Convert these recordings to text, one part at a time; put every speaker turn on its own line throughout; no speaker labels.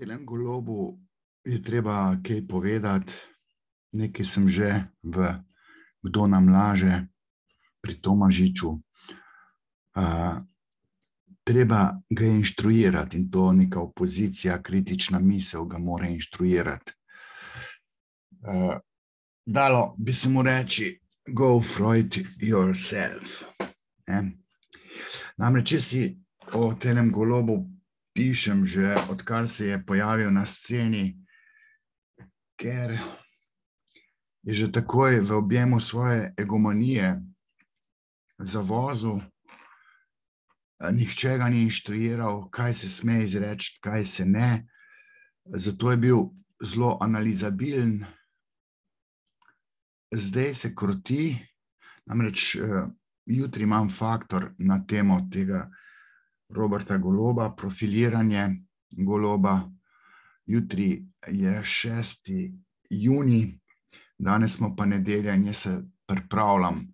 Telem Golobu je treba kaj povedati, nekaj sem že v Kdo nam laže pri Tomažiču. Treba ga inštruirati in to neka opozicija, kritična misel ga mora inštruirati. Dalo bi se mu reči, go Freud yourself. Namreč, če si o Telem Golobu pišem že, odkar se je pojavil na sceni, ker je že takoj v objemu svoje egomanije zavozil, nihče ga ni inštruiral, kaj se sme izreči, kaj se ne, zato je bil zelo analizabilen. Zdaj se kroti, namreč jutri imam Faktor na temo tega Roberta Goloba, profiliranje Goloba. Jutri je 6. junij, danes smo pa nedelja in jaz se pripravljam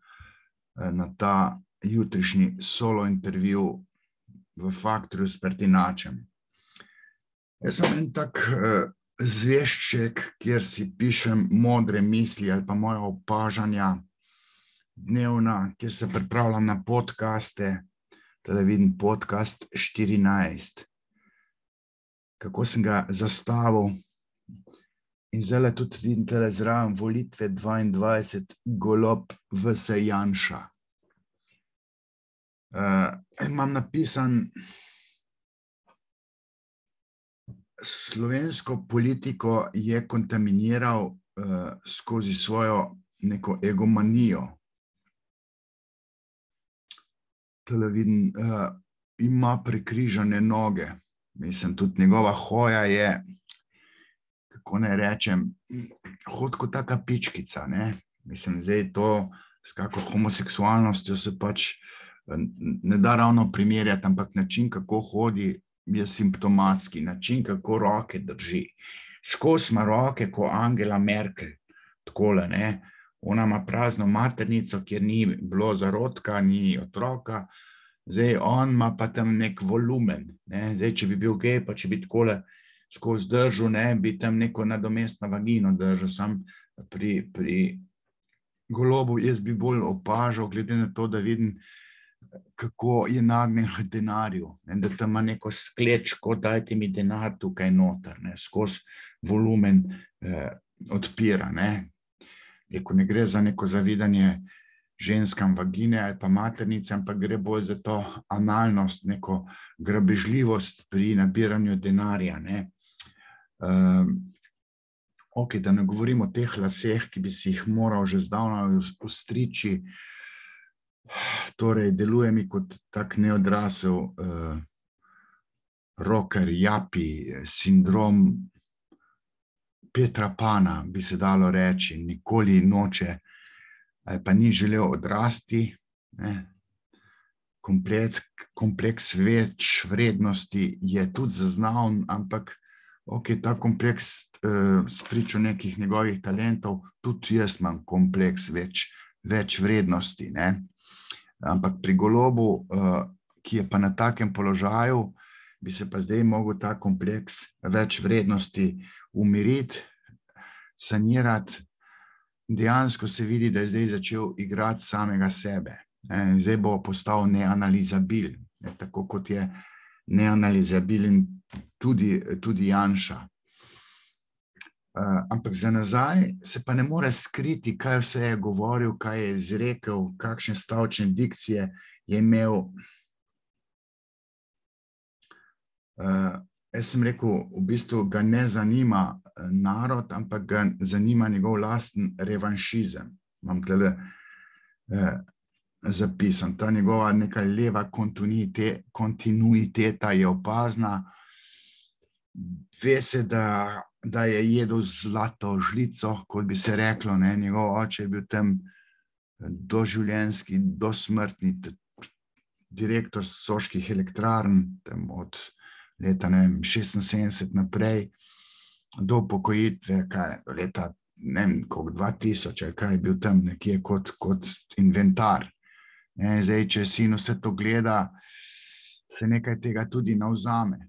na ta jutrišnji solo intervju v Faktorju s Pertinačem. Jaz sem en tak zvešček, kjer si pišem modre misli ali pa moja opažanja dnevna, kjer se pripravljam na podcaste, tale vidim podcast 14. Kako sem ga zastavil in zdaj tudi vidim tale zraven volitve 22, Golob vs. Janša. Imam napisan, slovensko politiko je kontaminiral skozi svojo neko egomanijo. Tole vidim, ima prekrižane noge. Mislim, tudi njegova hoja je, kako naj rečem, hod kot taka pičkica, ne. Mislim, zdaj to s kako homoseksualnostjo se pač ne da ravno primerjati, ampak način, kako hodi, je simptomatski, način, kako roke drži. Skozi ima roke kot Angela Merkel, takole, ne. Ona ima prazno maternico, kjer ni bilo zarodka, ni otroka, zdaj on ima pa tam nek volumen, ne. Zdaj, če bi bil gej, pa če bi takole skozi držal, ne, bi tam neko nadomestno vagino držal, sam pri Golobu jaz bi bolj opažal, glede na to, da vidim, kako je nagnjen k denarju, da tam ima neko sklečko, dajte mi denar tukaj noter, ne, skozi volumen odpira, ne. Rekel, ne gre za neko zavidanje ženskam vagine ali pa maternice, ampak gre bolj za to analnost, neko grabežljivost pri nabiranju denarja, ne. Okej, da ne govorim o teh laseh, ki bi si jih moral že zdavnaj ostriči, torej deluje mi kot tak neodrasel rocker, japi, sindrom Petra Pana, bi se dalo reči, nikoli noče ali pa ni želel odrasti, ne. Kompleks več vrednosti je tudi zaznaven, ampak okej, ta kompleks spričo nekih njegovih talentov, tudi jaz imam kompleks več vrednosti, ne. Ampak pri Golobu, ki je pa na takem položaju, bi se pa zdaj mogel ta kompleks več vrednosti umiriti, sanirati. Dejansko se vidi, da je zdaj začel igrati samega sebe. Zdaj bo postal neanalizabilen, tako kot je neanalizabilen tudi Janša. Ampak za nazaj se pa ne more skriti, kaj vse je govoril, kaj je izrekel, kakšne stavčne dikcije je imel. Jaz sem rekel, v bistvu ga ne zanima narod, ampak ga zanima njegov lasten revanšizem. Imam tule zapisan, ta njegova neka leva kontinuiteta je opazna. Ve se, da je jedel zlato žlico, kot bi se reklo, ne, njegov oče je bil tam doživljenjski, dosmrtni direktor Soških elektrarn, tam od leta, ne vem, 76 naprej, do upokojitve, do leta, ne vem, koliko, 2000, ali kaj je bil tam nekje kot inventar. Zdaj, če sin vse to gleda, se nekaj tega tudi navzame.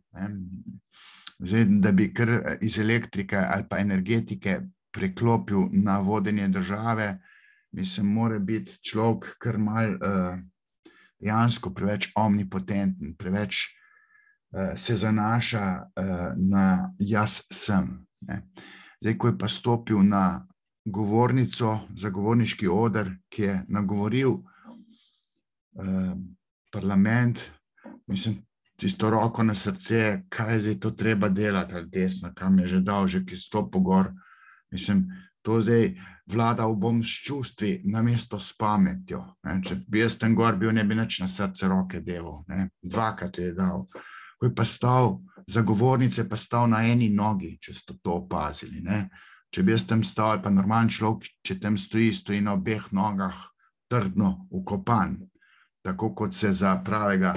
Zdaj, da bi kar iz elektrike ali pa energetike preklopil na vodenje države, mislim, mora biti človek kar mal dejansko preveč omnipotenten, preveč se zanaša na jaz sem. Zdaj, ko je pa stopil na govornico, zagovorniški oder, ki je nagovoril parlament, mislim, tisto roko na srce, kaj je zdaj to treba delati ali desno, kam je že dal, že ki stopo gor. Mislim, to zdaj vladal bom s čustvi namesto s pametjo. Če bi jaz tam gor bil, ne bi nič na srce roke deval. Dvakrat je dal. Ko je pa stal, zagovornice pa stal na eni nogi, če ste to opazili. Če bi jaz tam stal, ali pa normalen človek, če tam stoji na obeh nogah trdno ukopan, tako kot se za pravega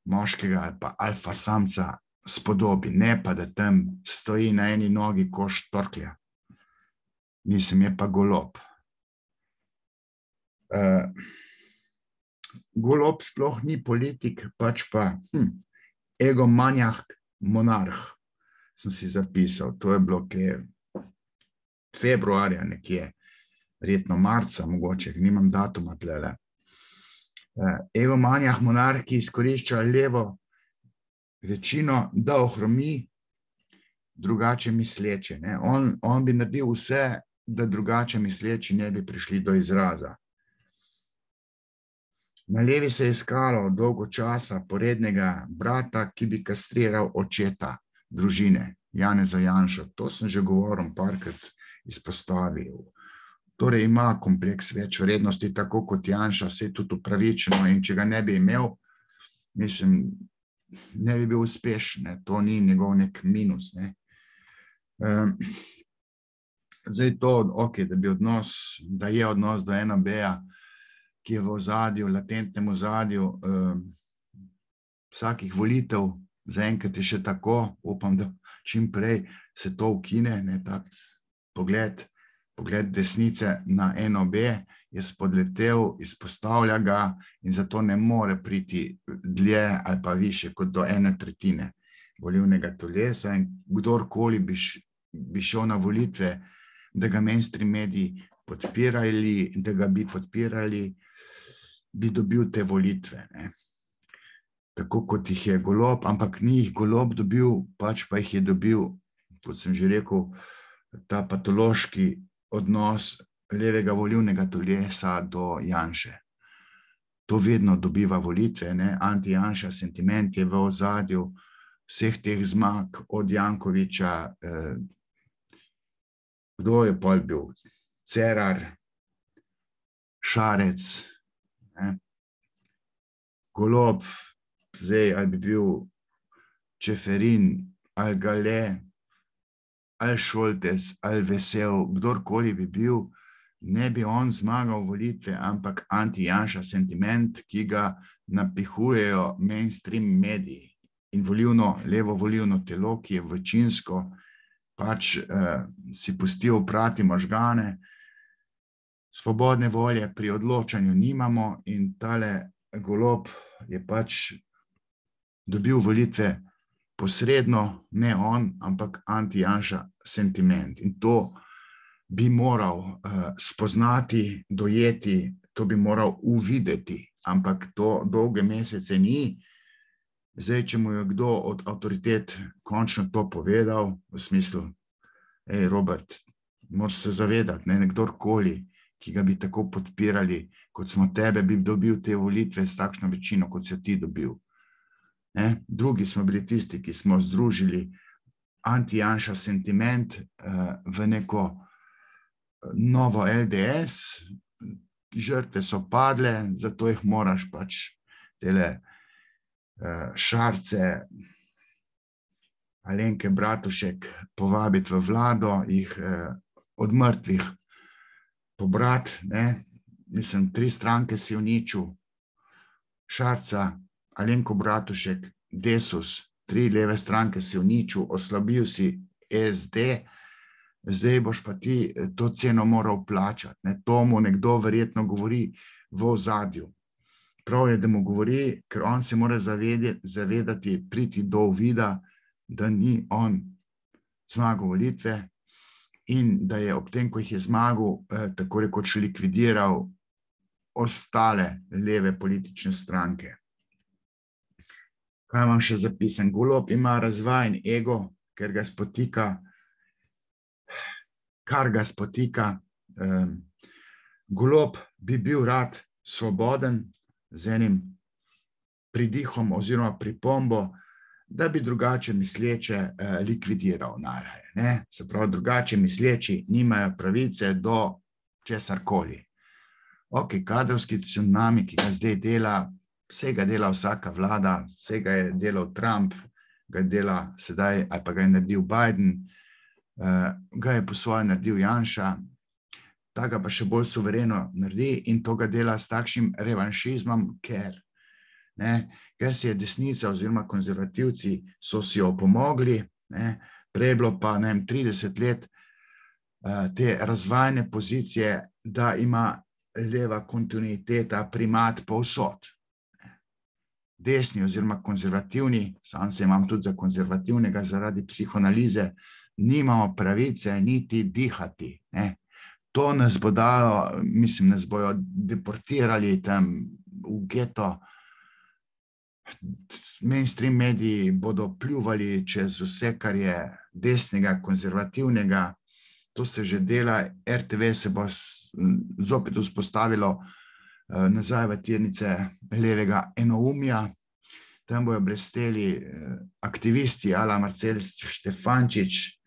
moškega ali pa alfa samca spodobi, ne pa da tam stoji na eni nogi ko štorklja. Nisem, je pa Golob. Golob sploh ni politik, pač pa egomanjak monarh, sem si zapisal. To je bilo februarja nekje, verjetno marca mogoče, nimam datuma tlele. Egomanjak monarh, ki izkorišča levo večino, da ohromi drugače misleče. On bi naredil vse, da drugače misleči ne bi prišli do izraza. Na levi se je iskalo dolgo časa porednega brata, ki bi kastriral očeta družine, Janeza Janšo. To sem že govoril, parkrat izpostavil. Torej ima kompleks več vrednosti, tako kot Janša, vse tudi upravičeno, in če ga ne bi imel, mislim, ne bi bil uspešen, to ni njegov nek minus. Zdaj to, da je odnos do NOB-ja, ki je v ozadju, latentnem ozadju vsakih volitev, zaenkrat je še tako, upam, da čim prej se to ukine, ta pogled desnice na NOB je spodletel, izpostavlja ga in zato ne more priti dlje ali pa više kot do 1/3 volilnega telesa, in kdorkoli bi šel na volitve, da ga mainstream mediji podpirali, da ga bi podpirali, bi dobil te volitve. Tako kot jih je Golob, ampak ni jih Golob dobil, pač pa jih je dobil, kot sem že rekel, ta patološki odnos levega volilnega telesa do Janše. To vedno dobiva volitve, anti-Janša sentiment je v ozadju vseh teh zmag od Jankoviča. Kdo je pol bil? Cerar, Šarec, Golob, zdaj ali bi bil Čeferin, ali Gale, ali Šoltes, ali Vesel, kdorkoli bi bil, ne bi on zmagal volitve, ampak anti-Janša sentiment, ki ga napihujejo mainstream mediji in levo volilno telo, ki je večinsko pač si pusti oprati možgane, svobodne volje pri odločanju nimamo, in tale Golob je pač dobil volitve posredno, ne on, ampak anti-Janša sentiment. In to bi moral spoznati, dojeti, to bi moral uvideti, ampak to dolge mesece ni. Zdaj, če mu je kdo od avtoritet končno to povedal, v smislu, Robert, moraš se zavedati, kdorkoli, ki ga bi tako podpirali, kot smo tebe, bi dobil te volitve s takšno večino, kot si ti dobil. Drugi smo bili tisti, ki smo združili anti-Janša sentiment v neko novo LDS, žrtve so padle, zato jih moraš pač tele Šarce, Alenke Bratušek povabiti v vlado, jih od mrtvih pobrati. Mislim, 3 stranke si uničil, Šarca, Alenko Bratušek, Desus, 3 leve stranke si uničil, oslabil si SD, zdaj boš pa ti to ceno moral plačati. To mu nekdo verjetno govori v ozadju. Prav je, da mu govori, ker on se mora zavedati, priti do uvida, da ni on zmagal volitve in da je ob tem, ko jih je zmagal, tako rekoč likvidiral ostale leve politične stranke. Kaj imam še zapisan? Golob ima razvajen ego, kar ga spotika. Golob bi bil rad svoboden z enim pridihom oziroma pripombo, da bi drugače misleče likvidiral najraje. Se pravi, drugače misleči nimajo pravice do česarkoli. Ok, kadrovski tsunami, ki ga zdaj dela, vse ga dela vsaka vlada, vse ga je delal Trump, ga dela sedaj, ali pa ga je naredil Biden, ga je po svoje naredil Janša, ta ga pa še bolj suvereno naredi in to ga dela s takšnim revanšizmom, ker si je desnica oziroma konzervativci so si jo pomogli, prej je bilo pa 30 let te razvajene pozicije, da ima leva kontinuiteta primat povsod. Desni oziroma konzervativni, sam se imam tudi za konzervativnega zaradi psihoanalize, nimamo pravice niti dihati. To nas bo dalo, mislim, nas bojo deportirali tam v geto, mainstream mediji bodo pljuvali čez vse, kar je desnega, konzervativnega, to se že dela, RTV se bo zopet vzpostavilo nazaj v tirnice levega enoumja, tam bojo blesteli aktivisti, ala Marcel Štefančič,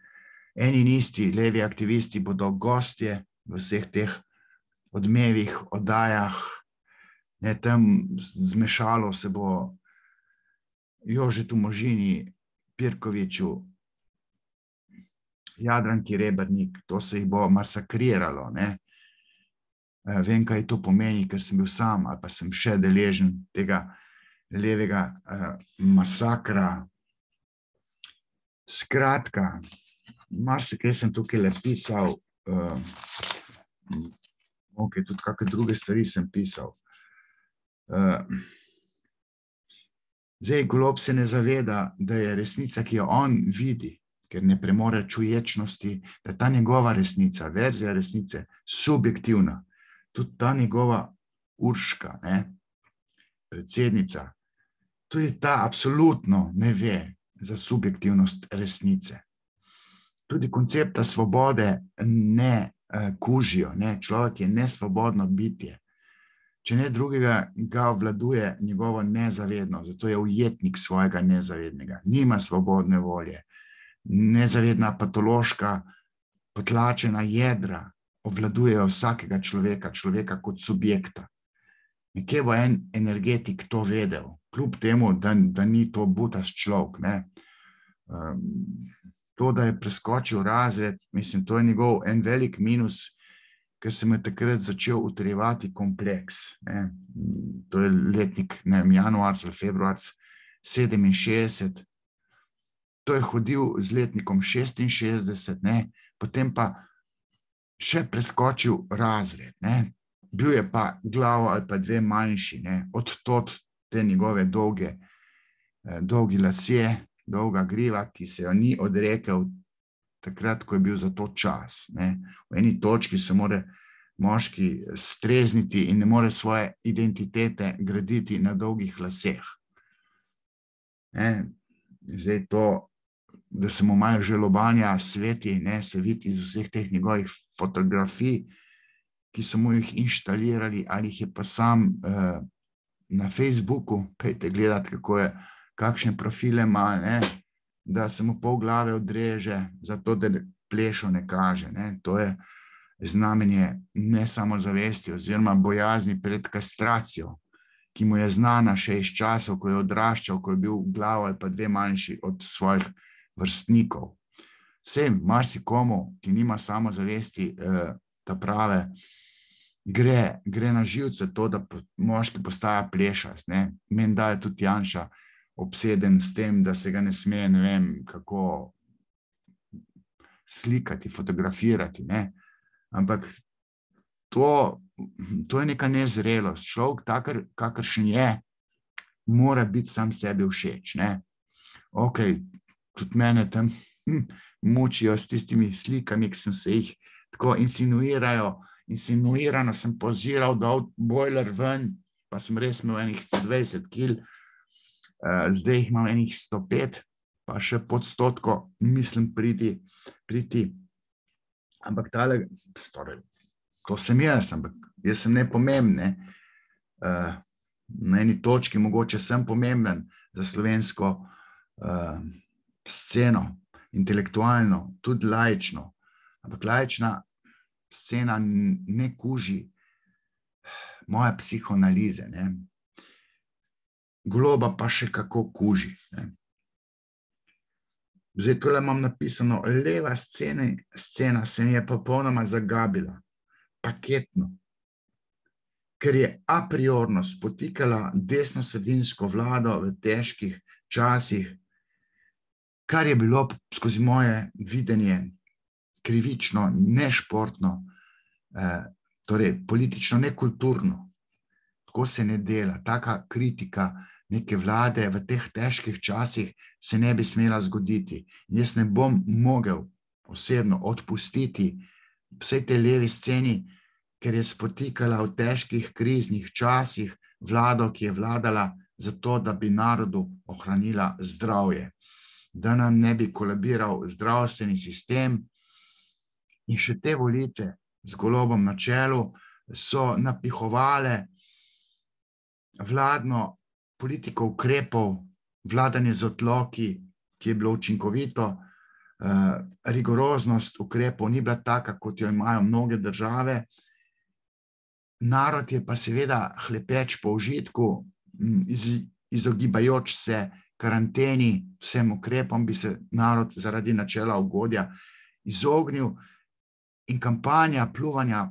eni in isti levi aktivisti bodo gostje v vseh teh odmevih, oddajah, tam zmešalo se bo Jožetu Možini, Pirkoviču, Jadranki Rebernik, to se jih bo masakriralo. Vem, kaj to pomeni, ker sem bil sam ali pa sem še deležen tega levega masakra. Skratka, marsikaj sem tukaj le pisal, ok, tudi kakšne druge stvari sem pisal. Zdaj, Golob se ne zaveda, da je resnica, ki jo on vidi, ker ne premore čuječnosti, da je ta njegova resnica, verzija resnice, subjektivna. Tudi ta njegova Urška, predsednica, tudi ta absolutno ne ve za subjektivnost resnice. Tudi koncepta svobode ne kužijo, človek je nesvobodno bitje. Če ne drugega, ga obvladuje njegovo nezavedno, zato je ujetnik svojega nezavednega. Nima svobodne volje. Nezavedna patološka, potlačena jedra obvladujejo vsakega človeka kot subjekta. Nekje bo en energetik to vedel, kljub temu, da ni to butast človek. To, da je preskočil razred, mislim, to je njegov en velik minus, ker se mu je takrat začel utrjevati kompleks. To je letnik, januarc ali februarc 67. To je hodil z letnikom 66, potem pa še preskočil razred. Bil je pa glavo ali pa dve manjši, od tod te njegove dolgi lasje, dolga griva, ki se jo ni odrekel takrat, ko je bil za to čas. V eni točki se mora moški strezniti in ne more svoje identitete graditi na dolgih laseh. Zdaj to, da se mu malo želobanja sveti, se vidi iz vseh teh njegovih fotografij, ki so mu jih inštalirali, ali jih je pa sam na Facebooku, pejte gledati, kakšne profile ima, da se mu pol glave odreže, zato da plešo ne kaže. To je znamenje nesamozavesti oziroma bojazni pred kastracijo, ki mu je znana še iz časov, ko je odraščal, ko je bil glavo ali pa dve manjši od svojih vrstnikov. Vsem, marsikomu, ki nima samozavesti, ta prave, gre na živce to, da moški postaja plešast. Menda je tudi Janša obseden s tem, da se ga ne sme, ne vem, kako slikati, fotografirati. Ampak to je neka nezrelost. Človek, kakršen je, mora biti sam sebi všeč. Ok, tudi mene tam mučijo s tistimi slikami, ki sem se jih tako insinuirano sem poziral, dal bojler ven, pa sem res imel enih 120 kil, zdaj jih imam enih 105, pa še pod 100, mislim priti. Ampak torej, to sem jaz, ampak jaz sem nepomemben. Na eni točki mogoče sem pomemben za slovensko sceno, intelektualno, tudi laično, ampak laična scena ne kuži moje psihoanalize. Goloba pa še kako kuži. Zdaj, tole imam napisano, leva scena se mi je popolnoma zagabila, paketno, ker je a priorno spotikala desnosredinsko vlado v težkih časih, kar je bilo skozi moje videnje krivično, nešportno, torej politično nekulturno. Tako se ne dela, taka kritika neke vlade v teh težkih časih se ne bi smela zgoditi. Jaz ne bom mogel osebno odpustiti vsej tej levi sceni, ker je spotikala v težkih kriznih časih vlado, ki je vladala zato, da bi narodu ohranila zdravje, da nam ne bi kolabiral zdravstveni sistem. In še te volitve z Golobom na čelu so napihovale vladno politiko ukrepov, vladanje z odloki, ki je bilo učinkovito, rigoroznost ukrepov ni bila taka, kot jo imajo mnoge države. Narod je pa seveda hlepeč po užitku, izogibajoč se karanteni, vsem ukrepom bi se narod zaradi načela ugodja izognil. In kampanja pljuvanja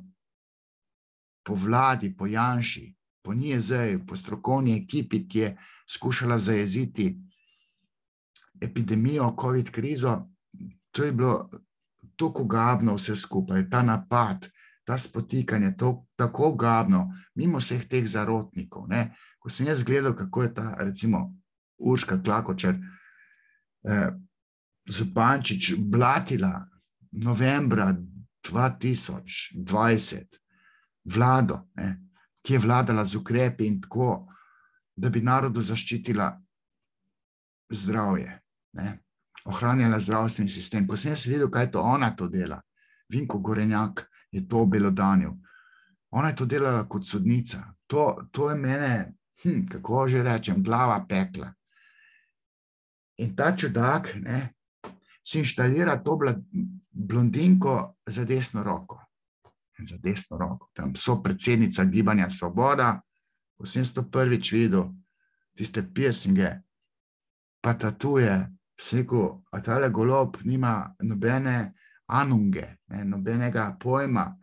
po vladi, po Janši, po NIJZ-ju, po strokovni ekipi, ki je skušala zajeziti epidemijo, COVID krizo, to je bilo tako ogabno vse skupaj, ta napad, ta spotikanje, tako ogabno, mimo vseh teh zarotnikov. Ko sem jaz gledal, kako je ta, recimo, Urška Klakočar Zupančič blatila novembra 2020 vlado, ki je vladala z ukrepi in tako, da bi narodu zaščitila zdravje, ohranjala zdravstveni sistem. Ko sem jaz videl, kaj to ona to dela, Vinko Gorenjak je to obelodanil. Ona je to delala kot sodnica. To je mene, kako že rečem, glava pekla. In ta čudak si inštalira to blondinko za desno roko. Za desno roko. Tam so predsednica Gibanja Svoboda, ko sem to prvič videl, tiste piercinge, pa tatuje, sem rekel, a tale Golob nima nobene anunge, nobenega pojma,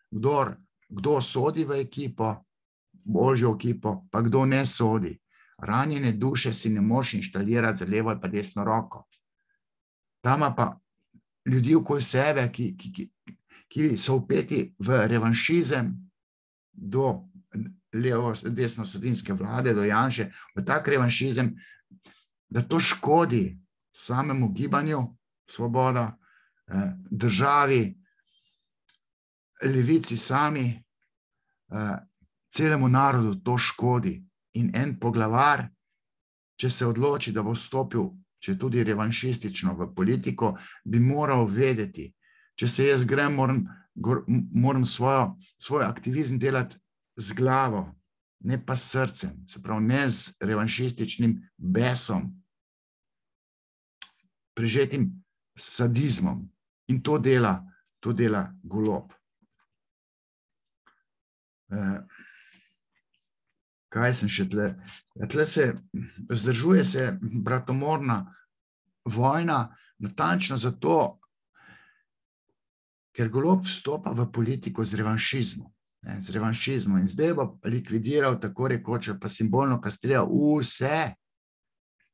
kdo sodi v ekipo, božjo ekipo, pa kdo ne sodi. Ranjene duše si ne moreš inštalirati za levo ali pa desno roko. Tam pa ljudi okoli sebe, ki so vpeti v revanšizem do desnosredinske vlade, do Janše, v tak revanšizem, da to škodi samemu gibanju Svoboda, državi, levici sami, celemu narodu to škodi. In en poglavar, če se odloči, da bo vstopil, če tudi revanšistično v politiko, bi moral vedeti, če se jaz grem, moram svoj aktivizem delati z glavo, ne pa s srcem, se pravi ne z revanšističnim besom, prežetim sadizmom. In to dela Golob. Kaj sem še tle? Tle se vzdržuje se bratomorna vojna, natančno zato, ker Golob vstopa v politiko z revanšizmom. In zdaj bo likvidiral tako rekoč, pa simbolno kastriral vse,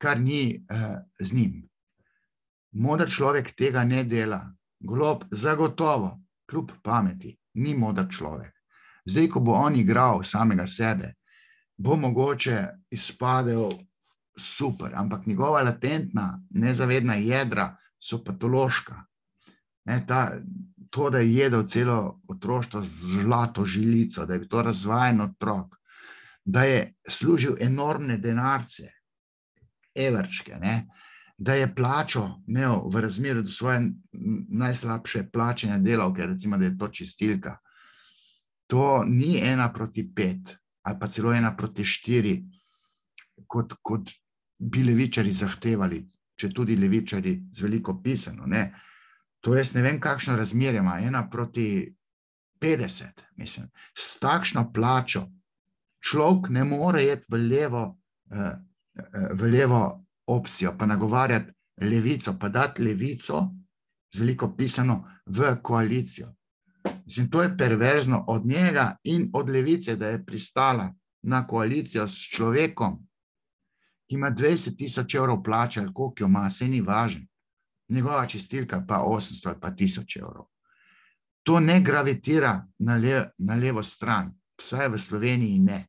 kar ni z njim. Moder človek tega ne dela. Golob zagotovo, kljub pameti, ni moder človek. Zdaj, ko bo on igral samega sebe, bo mogoče izpadel super, ampak njegova latentna, nezavedna jedra so patološka. To, da je jedel celo otroštvo z zlato žilico, da je bil to razvajen otrok, da je služil enormne denarce, evrčke, da je plačo imel v razmerju do svoje najslabše plačene delavke, recimo, da je to čistilka. To ni 1:5 ali pa celo 1:4, kot bi levičari zahtevali, če tudi levičari z veliko pisano. To jaz ne vem, kakšno razmerje ima, 1:50, mislim. S takšno plačo človek ne more iti v levo opcijo, pa nagovarjati levico, pa dati levico z veliko pisano v koalicijo. Mislim, to je perverzno od njega in od levice, da je pristala na koalicijo s človekom, ki ima 20.000 evrov plače, ali koliko jo ima, saj ni važno. Njegova čistilka pa 800 ali pa 1000 evrov. To ne gravitira na levo stran, vsaj v Sloveniji ne.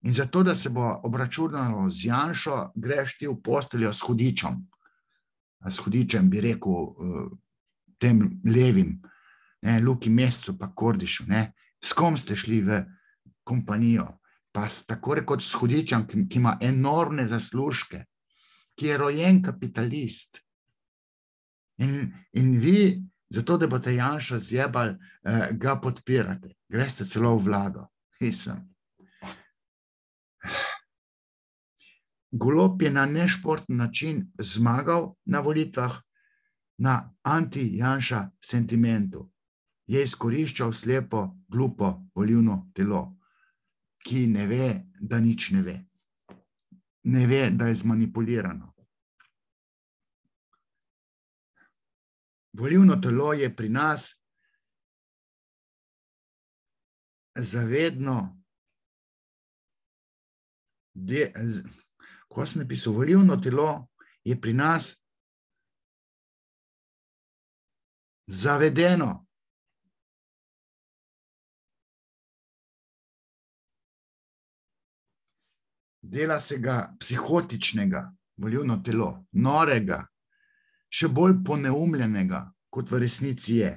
In zato, da se bo obračunalo z Janšo, greš ti v posteljo s Hudičem. S Hudičem bi rekel tem levim, Luki Mescu pa Kordišu. S kom ste šli v kompanijo? Pa tako rekoč s Hudičem, ki ima enormne zaslužke, ki je rojen kapitalist. In vi, zato da boste Janšo zjebali, ga podpirate. Greste celo v vlado. Golob je na nešportni način zmagal na volitvah, na anti-Janša sentimentu. Je izkoriščal slepo, glupo volilno telo, ki ne ve, da nič ne ve. Ne ve, da je zmanipulirano. Volilno telo je pri nas zavedno, ko sem napisal, volilno telo je pri nas zavedeno. Dela se ga psihotičnega, volilno telo, norega, še bolj poneumljenega, kot v resnici je.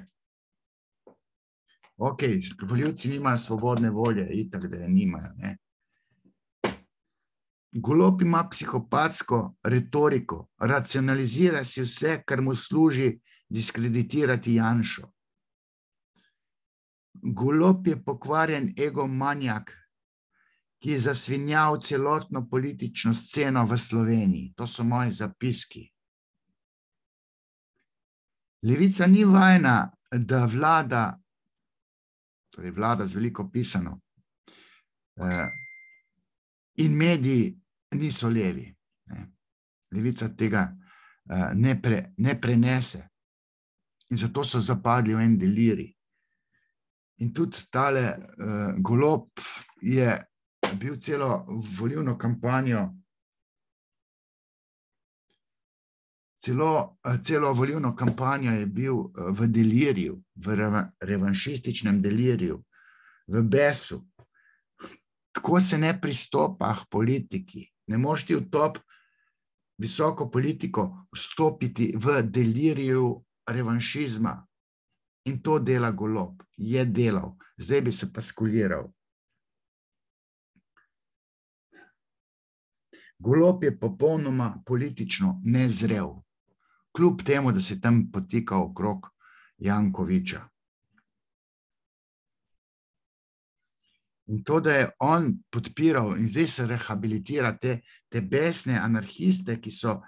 Ok, volivci nimajo svobodne volje, itak, da je nimajo. Golob ima psihopatsko retoriko, racionalizira si vse, kar mu služi diskreditirati Janšo. Golob je pokvarjen egomanjak, ki je zasvinjal celotno politično sceno v Sloveniji. To so moji zapiski. Levica ni vajena, da vlada, torej vlada z veliko pisano, in mediji niso levi. Levica tega ne prenese in zato so zapadli v en delirij. In tudi tale Golob je bil celo volilno kampanjo, celo volilno kampanjo je bil v deliriju, v revanšističnem deliriju, v besu. Tako se ne pristopa k politiki. Ne moreš ti v top visoko politiko vstopiti v deliriju revanšizma. In to dela Golob. Je delal. Zdaj bi se pa skuliral. Golob je popolnoma politično nezrel. Kljub temu, da se tam potika okrog Jankoviča. In to, da je on podpiral in zdaj se rehabilitira te besne anarhiste, ki so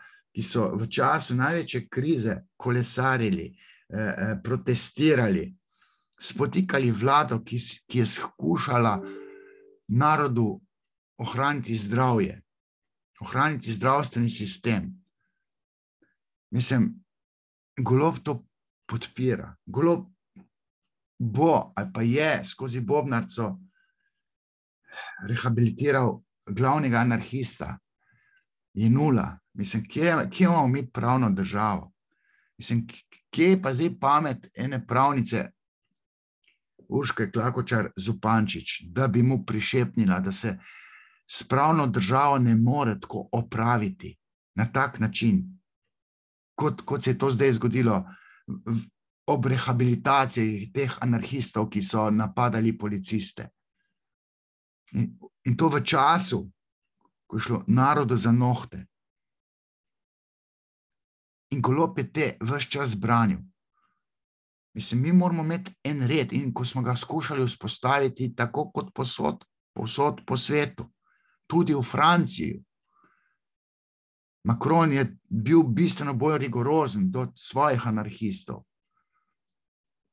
v času največje krize kolesarili, protestirali, spotikali vlado, ki je skušala narodu ohraniti zdravje, ohraniti zdravstveni sistem. Mislim, Golob to podpira. Golob bo ali pa je skozi Bobnarco rehabilitiral glavnega anarhista. Je nula. Mislim, kje imamo mi pravno državo? Mislim, kje je pa zdaj pamet ene pravnice Urške Klakočar Zupančič, da bi mu prišepnila, da se s pravno državo ne more tako opraviti na tak način, kot se je to zdaj zgodilo ob rehabilitaciji teh anarhistov, ki so napadali policiste. In to v času, ko je šlo narodu za nohte. In Golob je te ves čas branil. Mislim, mi moramo imeti en red in ko smo ga skušali vzpostaviti tako kot povsod po svetu, tudi v Franciji. Macron je bil bistveno bolj rigorozen do svojih anarhistov.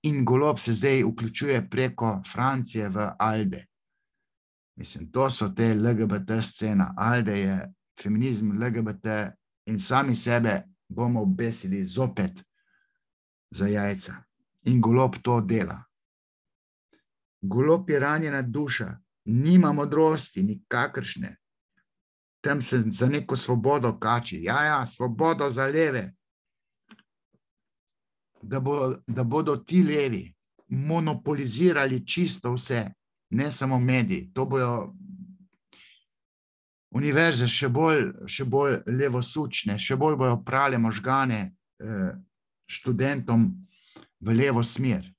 In Golob se zdaj vključuje preko Francije v ALDE. Mislim, to so te LGBT scena. ALDE je feminizem, LGBT in sami sebe bomo obesili zopet za jajca. In Golob to dela. Golob je ranjena duša, nima modrosti, nikakršne. Tam se za neko svobodo kači. Ja, svobodo za leve. Da bodo ti levi monopolizirali čisto vse, ne samo mediji. To bojo univerze še bolj levosučne, še bolj bojo prale možgane študentom v levo smer.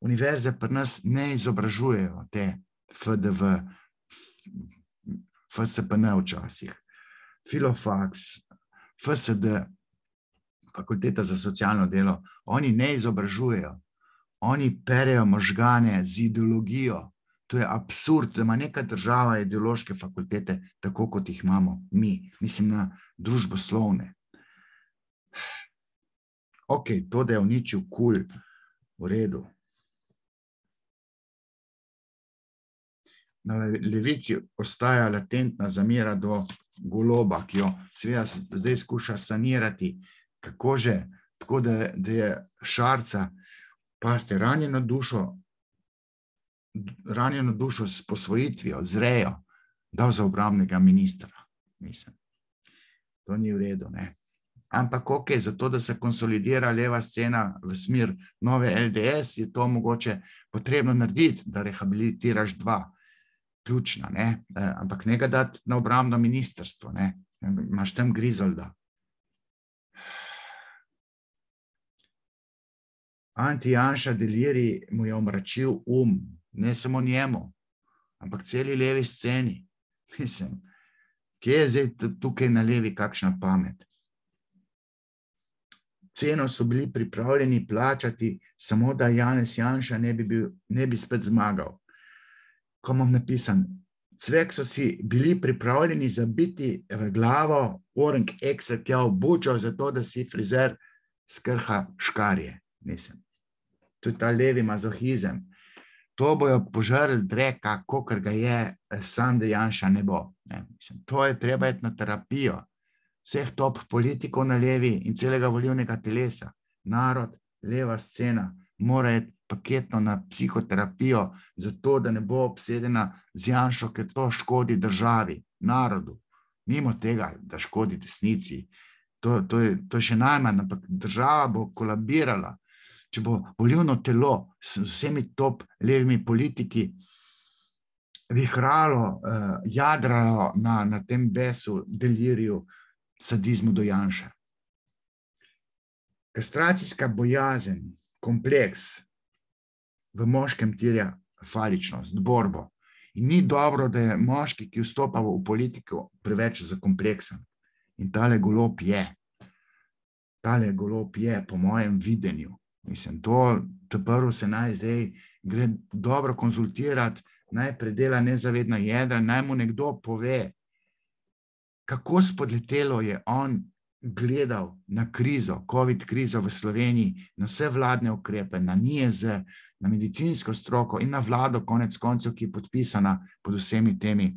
Univerze pri nas ne izobražujejo te FDV, FSPN včasih, Filofax, FSD, Fakulteta za socialno delo. Oni ne izobražujejo, oni perejo možgane z ideologijo. To je absurd, da ima neka država ideološke fakultete, tako kot jih imamo mi, mislim na družboslovne. Ok, to, da je uničil KUL, v redu. Na levici ostaja latentna zamera do Goloba, ki jo seveda zdaj skuša sanirati. Kako že? Tako, da je Šarca, pazite, ranjeno dušo s posvojitvijo, z rejo, dal za obrambnega ministra. Mislim, to ni v redu, ne. Ampak ok, zato, da se konsolidira leva scena v smer nove LDS, je to mogoče potrebno narediti, da rehabilitiraš dva ključna, ne. Ampak ne ga dati na obrambno ministrstvo, ne. Imaš tam Grizolda. Anti-Janša deliri mu je omračil ne samo njemu, ampak celi levi sceni. Mislim, kje je zdaj tukaj na levi kakšna pamet? Ceno so bili pripravljeni plačati, samo da Janez Janša ne bi spet zmagal. Ko imam napisan, cvek so si bili pripravljeni zabiti v glavo Orenk Eksel, ki je obučal zato, da si frizer skrha škarje. Mislim, to je ta levi mazohizem. To bojo požrli dreka, kakor ga je sam, da Janša ne bo. Mislim, to je treba iti na terapijo. Vseh top politikov na levi in celega volilnega telesa. Narod, leva scena, mora iti paketno na psihoterapijo, zato da ne bo obsedena z Janšo, ker to škodi državi, narodu. Mimo tega, da škodi desnici. To je še najmanj, ampak država bo kolabirala, če bo volilno telo s vsemi top levimi politiki vihralo, jadralo na tem besu, deliriju, sadizmu do Janše. Kastracijska bojazen, kompleks v moškem terja faličnost, borbo. In ni dobro, da je moški, ki vstopa v politiko, preveč zakompleksen. In tale Golob je. Tale Golob je, po mojem videnju. Mislim, to prvo se naj zdaj gre dobro konzultirati, naj predela nezavedna jedra, naj mu nekdo pove, kako spodletelo je on gledal na krizo, COVID krizo v Sloveniji, na vse vladne ukrepe, na NIJZ, na medicinsko stroko in na vlado konec koncev, ki je podpisana pod vsemi temi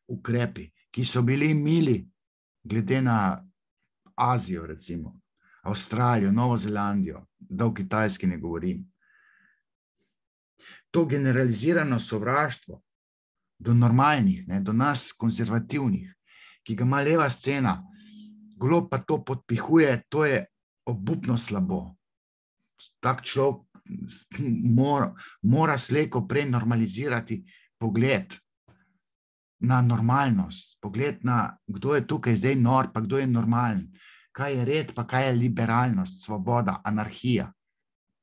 ukrepi, ki so bili mili glede na Azijo, recimo, Avstralijo, Novo Zelandijo, da o Kitajski ne govorim. To generalizirano sovraštvo do normalnih, do nas konzervativnih, ki ga ima leva scena, Golob pa to podpihuje, to je obupno slabo. Tak človek mora slejko prej normalizirati pogled na normalnost, pogled na, kdo je tukaj zdaj nor, pa kdo je normalen, kaj je red, pa kaj je liberalnost, svoboda, anarhija.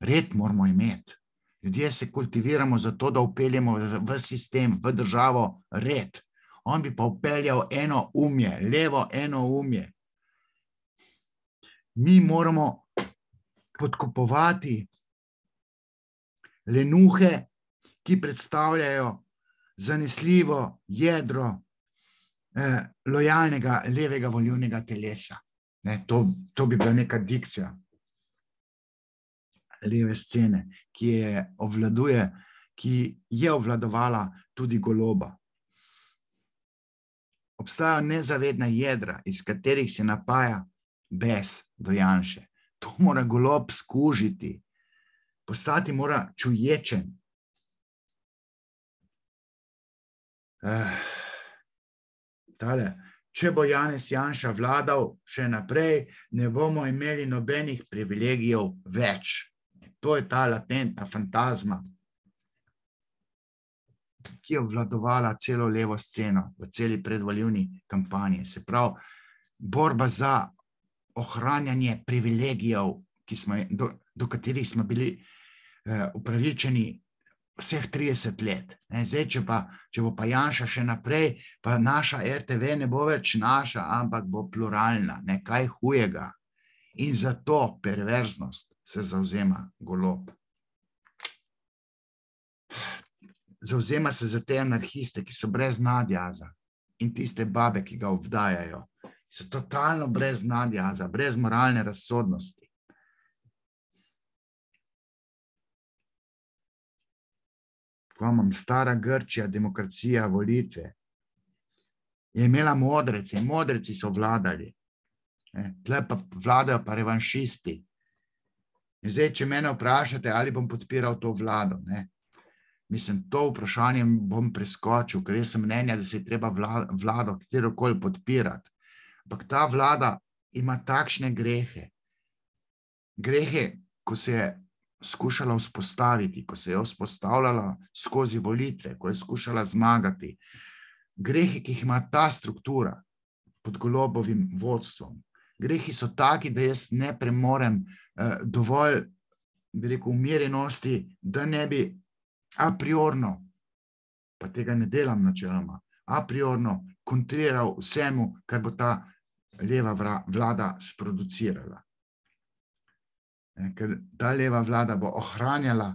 Red moramo imeti. Ljudje se kultiviramo zato, da upeljemo v sistem, v državo red. On bi pa upeljal eno umje, levo eno umje. Mi moramo podkupovati lenuhe, ki predstavljajo zanesljivo jedro lojalnega levega volilnega telesa. To bi bila neka dikcija leve scene, ki je obvladovala tudi Goloba. Obstajajo nezavedna jedra, iz katerih se napaja bes do Janše. To mora Golob skužiti. Postati mora čuječen. Če bo Janez Janša vladal še naprej, ne bomo imeli nobenih privilegijev več. To je ta latentna fantazma, ki je obvladovala celo levo sceno v celi predvolilni kampanji. Se pravi, borba za ohranjanje privilegijev, do katerih smo bili upravičeni vseh 30 let. Zdaj, če bo pa Janša še naprej, pa naša RTV ne bo več naša, ampak bo pluralna, kaj hujega. In za to perverznost se zavzema Golob. Zavzema se za te anarhiste, ki so brez nadjaza, in tiste babe, ki ga obdajajo. So totalno brez nadjaza, brez moralne razsodnosti. Ko imam stara Grčija, demokracija, volitve, je imela modrece in modreci so vladali. Tle pa vladajo pa revanšisti. In zdaj, če mene vprašate, ali bom podpiral to vlado, mislim, to vprašanje bom preskočil, ker jaz sem mnenja, da se je treba vlado katerokoli podpirati. Ampak ta vlada ima takšne grehe. Grehe, ko se je skušala vzpostaviti, ko se je vzpostavljala skozi volitve, ko je skušala zmagati. Grehe, ki jih ima ta struktura pod Golobovim vodstvom. Grehi so taki, da jaz ne premorem dovolj, bi rekel, umirjenosti, da ne bi a priorno, pa tega ne delam načeloma, a priorno kontriral vsemu, kar bo ta leva vlada sproducirala. Ker ta leva vlada bo ohranjala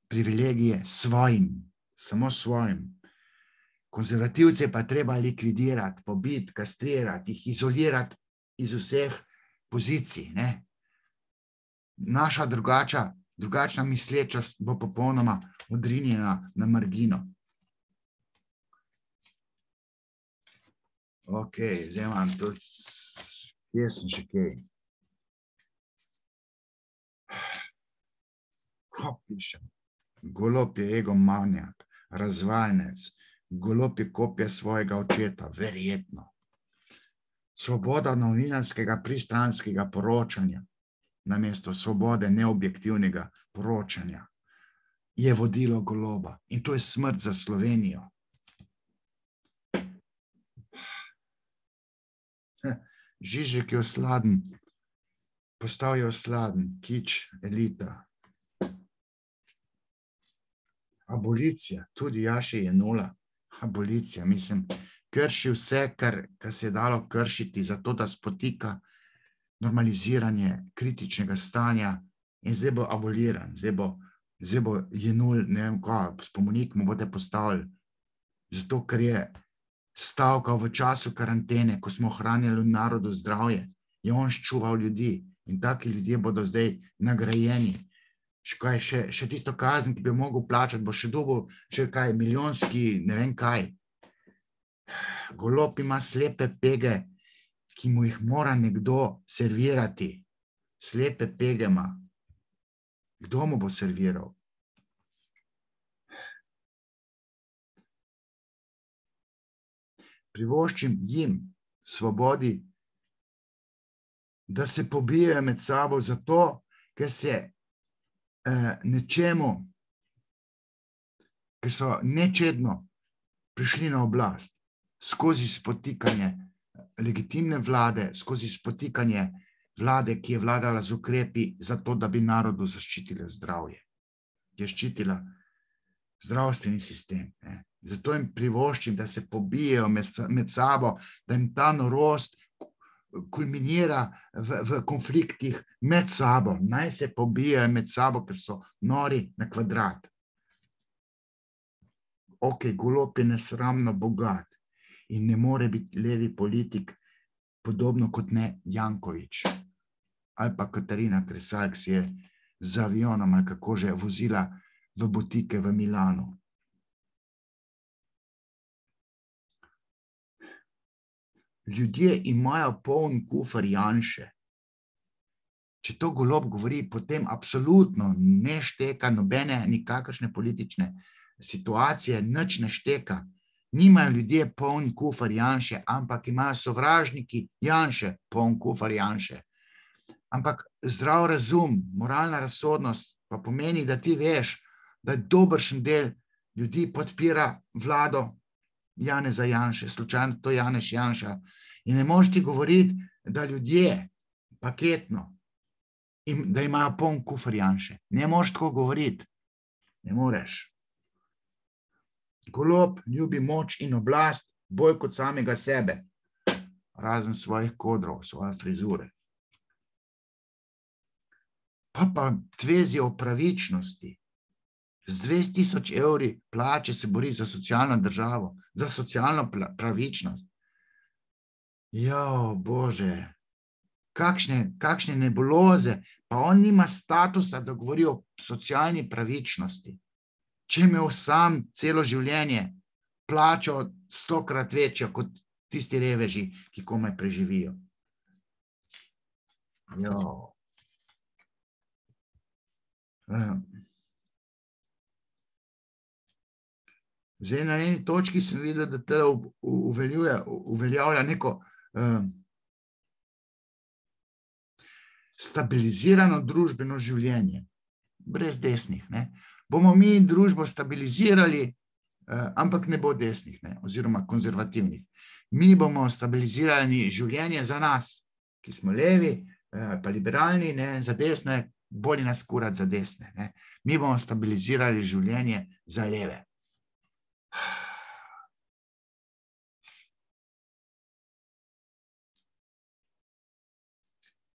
privilegije svojim, samo svojim. Konzervativce pa treba likvidirati, pobiti, kastrirati, jih izolirati iz vseh pozicij. Naša drugačna mislečost bo popolnoma odrinjena na margino. Ok, zdaj imam to, kje sem še kaj? Ko pišem? Golob je egomanjak, razvaljnec, Golob je kopija svojega očeta, verjetno. Svoboda novinarskega pristranskega poročanja namesto svobode neobjektivnega poročanja je vodilo Goloba. In to je smrt za Slovenijo. Žižek je osladen, postal je osladen, kič, elita. Abolicija, tudi Jaši je nula. Abolicija, mislim, krši vse, kar se je dalo kršiti, zato da spotika normaliziranje kritičnega stanja in zdaj bo aboliran, zdaj bo Jenul, ne vem kaj, spomenik mu boste postavili, zato ker je stavkal v času karantene, ko smo ohranjali narodu zdravje, je on ščuval ljudi in taki ljudje bodo zdaj nagrajeni. Še tisto kazen, ki bi mogel plačati, bo še dobil še kaj, milijonski, ne vem kaj. Golob ima slepe pege, ki mu jih mora nekdo servirati. Slepe pege ima. Kdo mu bo serviral? Privoščim jim, Svobodi, da se pobijajo med sabo zato, ker se ker so nečedno prišli na oblast. skozi spotikanje legitimne vlade, skozi spotikanje vlade, ki je vladala z ukrepi za to, da bi narodu zaščitila zdravje. Je ščitila zdravstveni sistem. Ne. Zato jim privoščim, da se pobijejo med sabo, da jim ta norost kulminira v konfliktih med sabo. Naj se pobijejo med sabo, ker so nori na kvadrat. Ok, Golob je nesramno bogat in ne more biti levi politik, podobno kot ne Janković. Ali pa Katarina Kresal, ki si je z avionom ali kako že vozila v butike v Milanu. Ljudje imajo poln kufer Janše. Če to Golob govori, potem absolutno ne šteka nobene nikakršne politične situacije, nič ne šteka. Nimajo ljudje poln kufer Janše, ampak imajo sovražniki Janše poln kufer Janše. Ampak zdrav razum, moralna razsodnost pa pomeni, da ti veš, da dobršen del ljudi podpira vlado Janeza Janše, slučajno to Janez Janša. In ne možeš ti govoriti, da ljudje paketno, da imajo poln kufer Janše. Ne možeš tako govoriti. Ne moreš. Golob ljubi moč in oblast bolj kot samega sebe, razen svojih kodrov, svoje frizure. Pa tvezi o pravičnosti. Z 200.000 evri plače se bori za socialno državo, za socialno pravičnost. Jo, Bože, kakšne nebuloze, pa on nima statusa, da govori o socialni pravičnosti. Če imel sam celo življenje plačo 100-krat večjo kot tisti reveži, ki komaj preživijo. Jo. Zdaj na eni točki sem videl, da te uveljavlja neko stabilizirano družbeno življenje, brez desnih. Ne? Bomo mi družbo stabilizirali, ampak ne bo desnih, ne? Oziroma konzervativnih. Mi bomo stabilizirali življenje za nas, ki smo levi, pa liberalni, ne? Za desne, bolj nas kurati za desne. Ne? Mi bomo stabilizirali življenje za leve.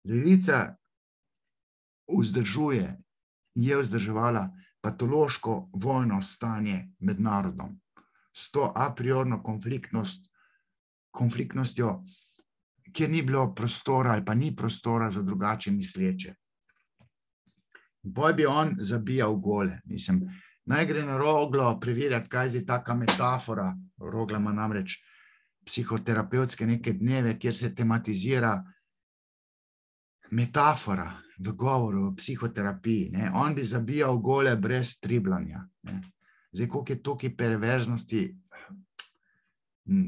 Levica je vzdrževala patološko vojno stanje med narodom s to a priorno konfliktnostjo, kjer ni bilo prostora ali pa ni prostora za drugače misleče. Boj bi on zabijal gole. Mislim, naj gre na Roglo preverjati, kaj je taka metafora. Rogla ima namreč psihoterapevtske neke dneve, kjer se tematizira metafora v govoru, v psihoterapiji. Ne? On bi zabijal gole brez triblanja. Ne? Zdaj, koliko je tukaj perverznosti,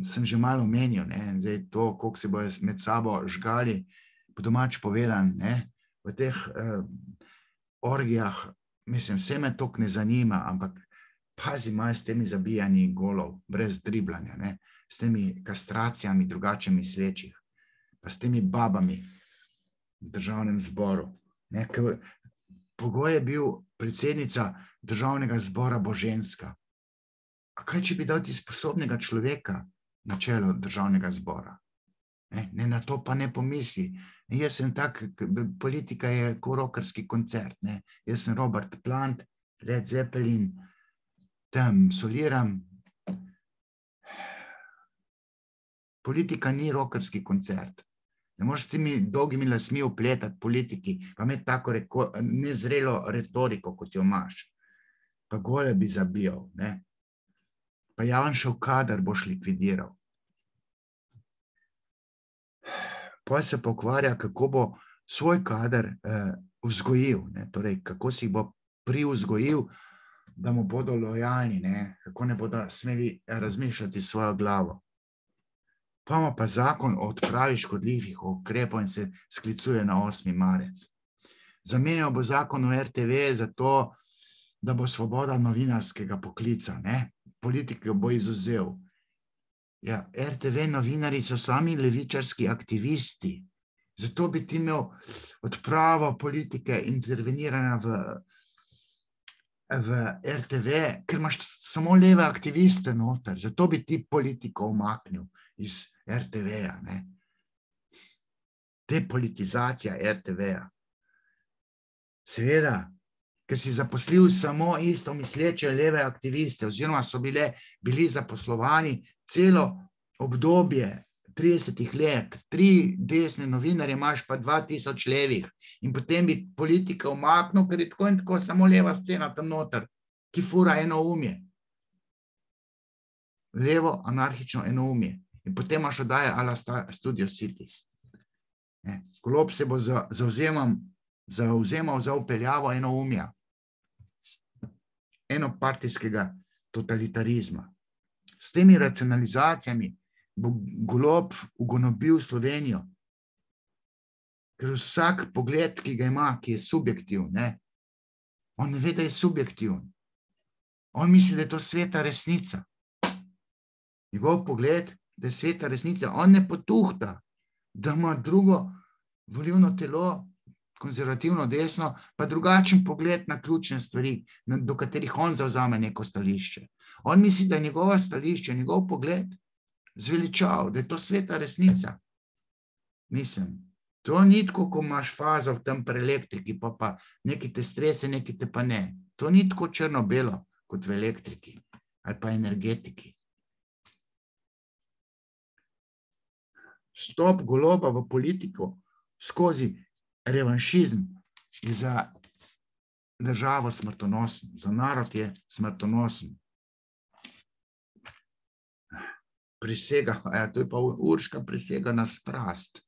sem že malo omenil. Ne? Zdaj, to, koliko se bojo med sabo žgali, po domač povedan, ne? V teh orgijah, mislim, vse me toliko ne zanima, ampak pazi malo s temi zabijanji golov, brez driblanja, ne? S temi kastracijami drugače mislečih, pa s temi babami v državnem zboru. Ne? Pogoj je bil predsednica državnega zbora bo ženska. A kaj, če bi dal ti sposobnega človeka na čelo državnega zbora? Ne, na to pa ne pomisli. Jaz sem tak, politika je kot rockerski koncert. Ne. Jaz sem Robert Plant, Led Zeppelin, tam soliram. Politika ni rockerski koncert. Ne moreš s temi dolgimi lasmi upletati politiki, pa imeti tako nezrelo retoriko, kot jo imaš. Pa gole bi zabijal. Ne. Pa Janšev kader boš likvidiral. Pa se pokvarja, kako bo svoj kader vzgojil, ne? Torej, kako si bo privzgojil, da mu bodo lojalni, ne? Kako ne bodo smeli razmišljati svojo glavo. Pa ima pa zakon o odpravi škodljivih ukrepov in se sklicuje na 8. marec. Zamenjal bo zakon o RTV zato, da bo svoboda novinarskega poklica, ne? Politik jo bo izuzel. Ja, RTV novinari so sami levičarski aktivisti. Zato bi ti imel odpravo politike interveniranja v RTV, ker imaš samo leve aktiviste noter. Zato bi ti politiko umaknil iz RTV-ja. Depolitizacija RTV-ja. Seveda, ker si zaposlil samo isto misleče leve aktiviste, oziroma so bili zaposlovani celo obdobje 30 let, 3 desne novinarje imaš pa 2000 levih in potem bi politika umaknil, ker je tako in tako samo leva scena tam noter, ki fura enoumje. Levo anarhično enoumje. In potem imaš oddaje a la Studio City. Golob se bo zauzemal za upeljavo enoumja. Enopartijskega totalitarizma. S temi racionalizacijami bo Golob ugonobil Slovenijo. Ker vsak pogled, ki ga ima, ki je subjektivn, on ne ve, da je subjektivn. On misli, da je to sveta resnica. Njegov pogled, da je sveta resnica, on ne potuhta, da ima drugo volilno telo, konzervativno desno, pa drugačen pogled na ključne stvari, do katerih on zavzame neko stališče. On misli, da je njegova stališče, njegov pogled zveličal, da je to sveta resnica. Mislim, to ni tako, ko imaš fazo v tem pri elektriki, pa neki te strese, neki te pa ne. To ni tako črno-belo kot v elektriki ali pa energetiki. Stop Goloba v politiko skozi revanšizm je za državo smrtonosen, za narod je smrtonosen. Prisega, to je pa Urška prisega na strast.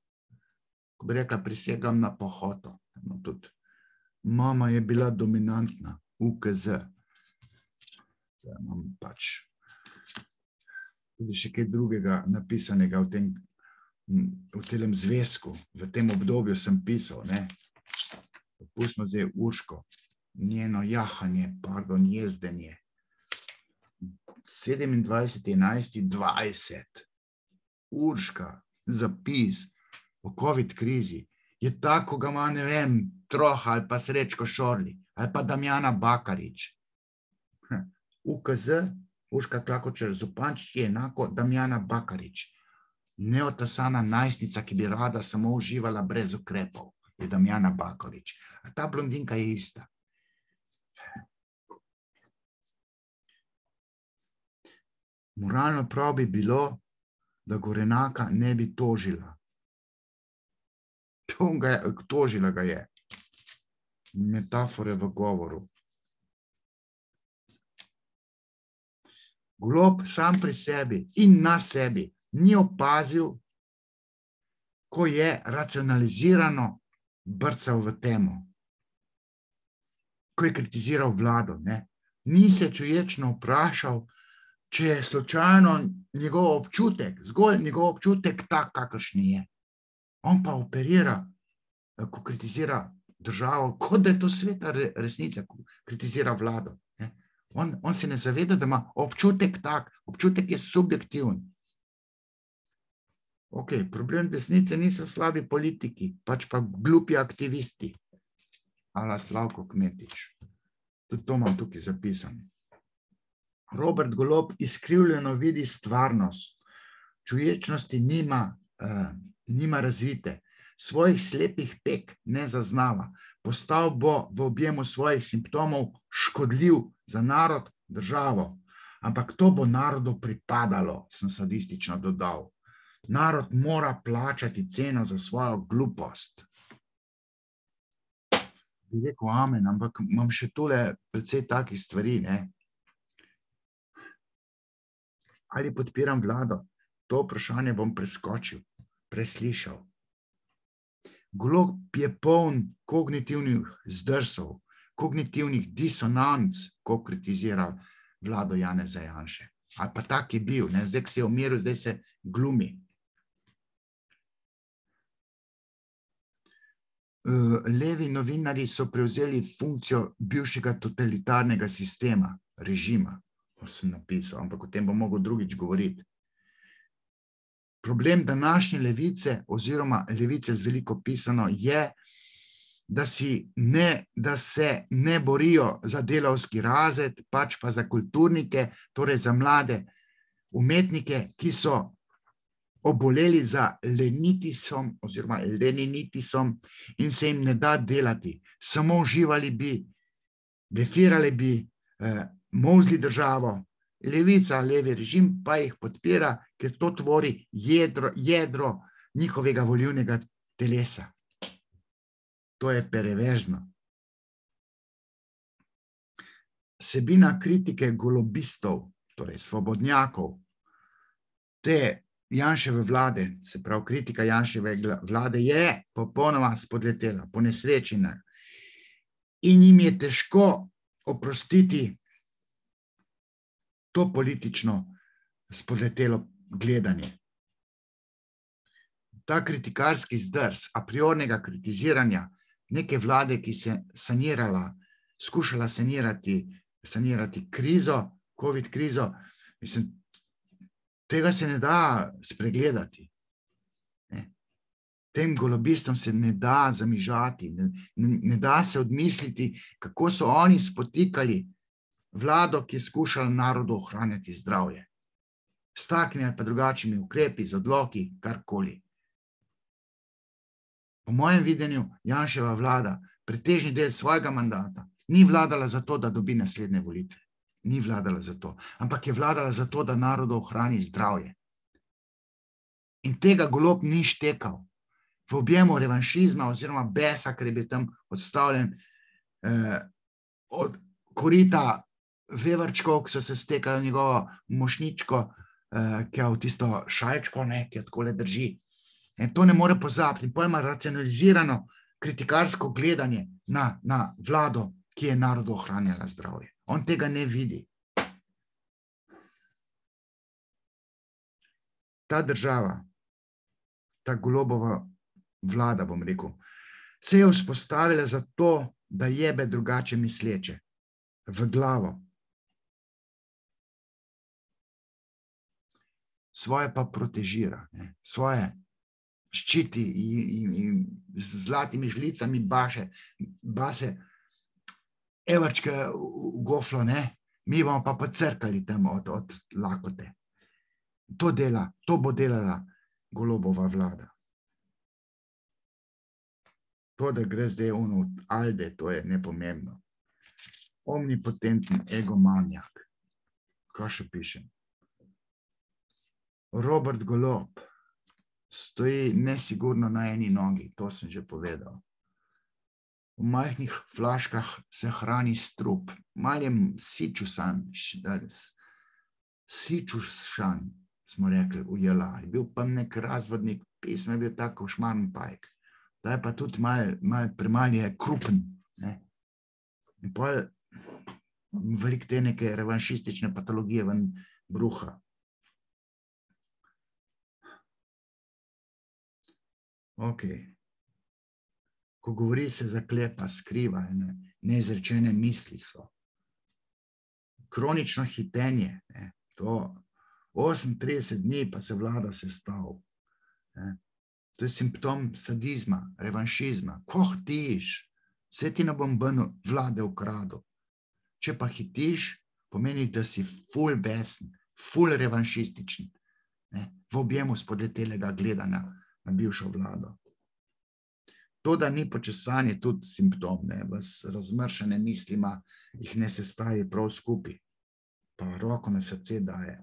Ko bi rekla, prisegam na pohoto. Tudi mama je bila dominantna, UKZ. Zdaj imam pač tudi še kaj drugega napisanega v tem zvezku, v tem obdobju sem pisal, Pustimo zdaj Urško, njeno jahanje, jezdenje. 27.11.20, Urška, zapis o COVID krizi, je tako, ga ima, ne vem, Troha ali pa Srečko Šorli, ali pa Damjana Bakarič. UKZ, Urška Klakočar Zupančič je enako Damjana Bakarič. Neotasana najstnica, ki bi rada samo uživala brez ukrepov, je Damjana Bakarič. A ta blondinka je ista. Moralno prav bi bilo, da Gorenaka ne bi tožila. Tožila ga je. Metafore v govoru. Golob sam pri sebi in na sebi ni opazil, ko je racionalizirano brcal v temo. Ko je kritiziral vlado. Ni se čuječno vprašal, če je slučajno njegov občutek, zgolj njegov občutek tak, kakršni je. On pa operira, ko kritizira državo, kot da je to sveta resnica, ko kritizira vlado. On se ne zaveda, da ima občutek tak, občutek je subjektivn. Problem desnice niso slabi politiki, pač pa glupi aktivisti. Ala Slavko Kmetič. Tudi to imam tukaj zapisano. Robert Golob izkrivljeno vidi stvarnost. Čuječnosti nima razvite. Svojih slepih peg ne zaznava. Postal bo v objemu svojih simptomov škodljiv za narod, državo. Ampak to bo narodu pripadalo, sem sadistično dodal. Narod mora plačati ceno za svojo glupost. Bi rekel amen, ampak imam še tole precej takih stvari, Ali podpiram vlado? To vprašanje bom preskočil, preslišal. Golob je poln kognitivnih zdrsov, kognitivnih disonanc, ko kritizira vlado Janeza Janše. Ali pa tak je bil, zdaj, ko se je umiril, zdaj se glumi. Levi novinarji so prevzeli funkcijo bivšega totalitarnega sistema, režima, to sem napisal, ampak o tem bom mogel drugič govoriti. Problem današnje levice oziroma levice z veliko pisano je, da se ne borijo za delavski razred, pač pa za kulturnike, torej za mlade umetnike, ki so oboleli za lenitisom oziroma leninitisom in se jim ne da delati. Samo uživali bi, blefirali bi, mozli državo. Levica, levi režim pa jih podpira, ker to tvori jedro njihovega volilnega telesa. To je perverzno. Vsebina kritike golobistov, torej svobodnjakov, te Janševe vlade, se pravi kritika Janševe vlade, je popolnoma spodletela, ponesrečena. In jim je težko oprostiti to politično spodletelo gledanje. Ta kritikarski zdrs, a priornega kritiziranja neke vlade, ki se skušala sanirati krizo, COVID krizo, mislim, tega se ne da spregledati. Tem golobistom se ne da zamižati, ne da se odmisliti, kako so oni spotikali vlado, ki je skušala narodu ohranjati zdravje. S takimi ali pa drugačnimi ukrepi, z odloki, karkoli. Po mojem videnju Janševa vlada pretežni del svojega mandata ni vladala za to, da dobi naslednje volitve. Ni vladala za to, ampak je vladala za to, da narodu ohrani zdravje. In tega Golob ni štekal. V objemu revanšizma oziroma besa, ker je bil tam odstavljen od korita vevrčkov, ki so se stekali v njegovo mošničko, ki je v tisto šalčko, ki jo takole drži. To ne more pozabiti. Potem ima racionalizirano kritikarsko gledanje na vlado, ki je narodu ohranjala zdravje. On tega ne vidi. Ta država, ta Golobova vlada, bom rekel, se je vzpostavila zato, da jebe drugače misleče v glavo. Svoje pa protežira, svoje ščiti in z zlatimi žlicami base evrčke v goflo, mi bomo pa pocrkali tam od lakote. To bo delala Golobova vlada. To, da gre zdaj v Alde, to je nepomembno. Omnipotenten egomanjak. Kaj še pišem? Robert Golob stoji nesigurno na eni nogi, to sem že povedal. V majhnih flaškah se hrani strup. Mal je sičušan, smo rekli, ujela. Je bil pa nek razvodnik, pismo je bil tako šmarn pajk. Da je pa tudi premal je krupen. In pol veliko te neke revanšistične patologije ven bruha. Ok. Ko govori, se zaklepa, skriva, neizrečene misli so. Kronično hitenje, to 38 dni pa se vlada sestav. To je simptom sadizma, revanšizma. Ko hitiš, vse ti ne bom vlade ukradil. Če pa hitiš, pomeni, da si ful besen, ful revanšističen, v objemu spodletelega gledanja na bivšo vlado. To, da ni počesan, je tudi simptom, razmršene mislima jih ne sestavi prav skupaj. Pa roko na srce daje.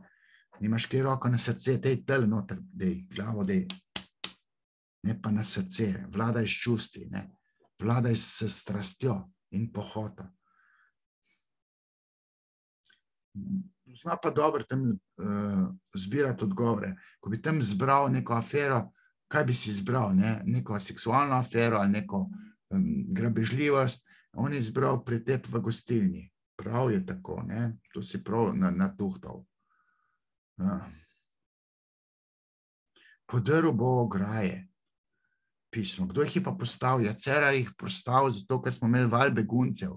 Nimaš kaj roko na srce, tej tel noter, dej, glavo dej. Ne pa na srce, vladaj s čustvi, vladaj s strastjo in pohota. Zna pa dobro tam zbirati odgovore. Ko bi tam zbral neko afero, kaj bi si zbral, neko seksualno afero ali neko grabežljivost, on je zbral pretep v gostilni. Prav je tako, to si prav natuhtal. Podrl bo ograje. Pismo. Kdo jih je pa postavil? Ja, Cerar jih postavil zato, ker smo imeli val beguncev.